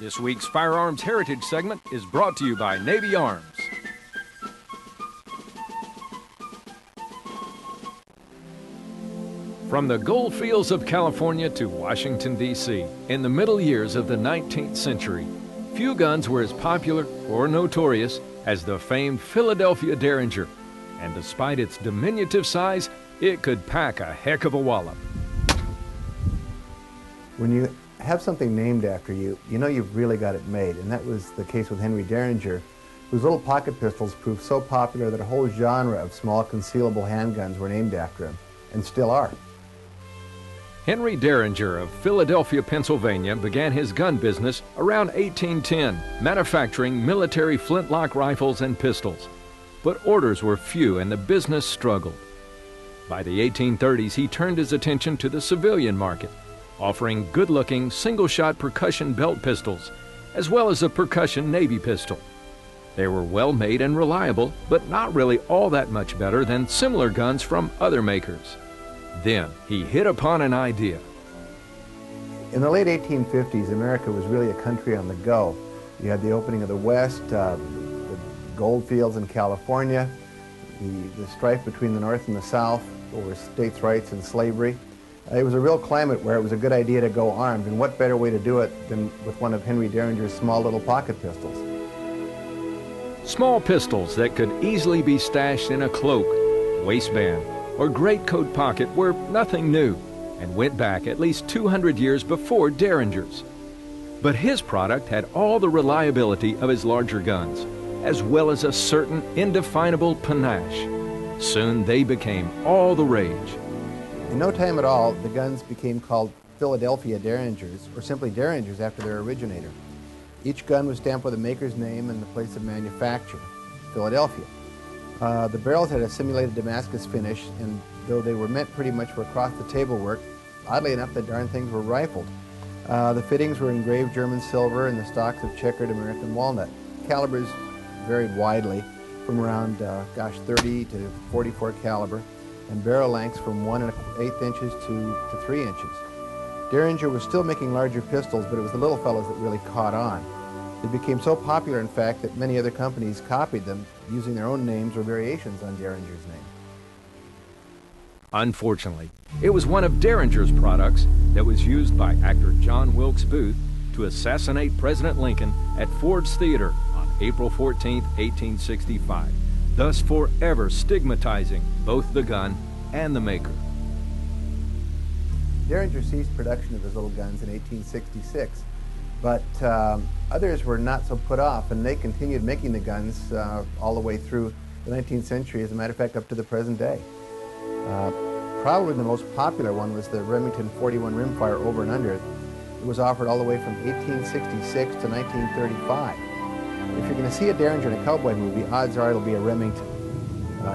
This week's Firearms Heritage segment is brought to you by Navy Arms. From the gold fields of California to Washington, D.C., in the middle years of the 19th century, few guns were as popular or notorious as the famed Philadelphia Derringer, and despite its diminutive size, it could pack a heck of a wallop. When you have something named after you, you know you've really got it made, and that was the case with Henry Derringer, whose little pocket pistols proved so popular that a whole genre of small concealable handguns were named after him, and still are. Henry Derringer of Philadelphia, Pennsylvania began his gun business around 1810, manufacturing military flintlock rifles and pistols. But orders were few and the business struggled. By the 1830s, he turned his attention to the civilian market, offering good-looking single-shot percussion belt pistols, as well as a percussion Navy pistol. They were well-made and reliable, but not really all that much better than similar guns from other makers. Then he hit upon an idea. In the late 1850s, America was really a country on the go. You had the opening of the West, the gold fields in California, the strife between the North and the South over states' rights and slavery. It was a real climate where it was a good idea to go armed, and what better way to do it than with one of Henry Derringer's small little pocket pistols. Small pistols that could easily be stashed in a cloak, waistband, or greatcoat pocket were nothing new and went back at least 200 years before Derringer's. But his product had all the reliability of his larger guns, as well as a certain indefinable panache. Soon they became all the rage. In no time at all, the guns became called Philadelphia Derringers, or simply Derringers after their originator. Each gun was stamped with a maker's name and the place of manufacture, Philadelphia. The barrels had a simulated Damascus finish, and though they were meant pretty much for across-the-table work, oddly enough, the darn things were rifled. The fittings were engraved German silver and the stocks of checkered American walnut. Calibers varied widely from around, 30 to 44 caliber, and barrel lengths from 1 1/8 inches to 3 inches. Derringer was still making larger pistols, but it was the little fellows that really caught on. They became so popular, in fact, that many other companies copied them, using their own names or variations on Derringer's name. Unfortunately, it was one of Derringer's products that was used by actor John Wilkes Booth to assassinate President Lincoln at Ford's Theater on April 14, 1865, thus forever stigmatizing both the gun and the maker. Derringer ceased production of his little guns in 1866, but others were not so put off, and they continued making the guns all the way through the 19th century, as a matter of fact, up to the present day. Probably the most popular one was the Remington 41 Rimfire over and under. It was offered all the way from 1866 to 1935. If you're going to see a Derringer in a cowboy movie, odds are it'll be a Remington.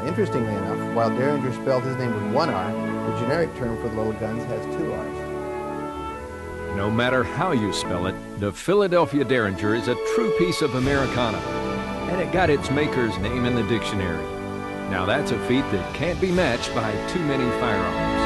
Interestingly enough, while Derringer spelled his name with one R, the generic term for the little guns has 2 R's. No matter how you spell it, the Philadelphia Derringer is a true piece of Americana, and it got its maker's name in the dictionary. Now that's a feat that can't be matched by too many firearms.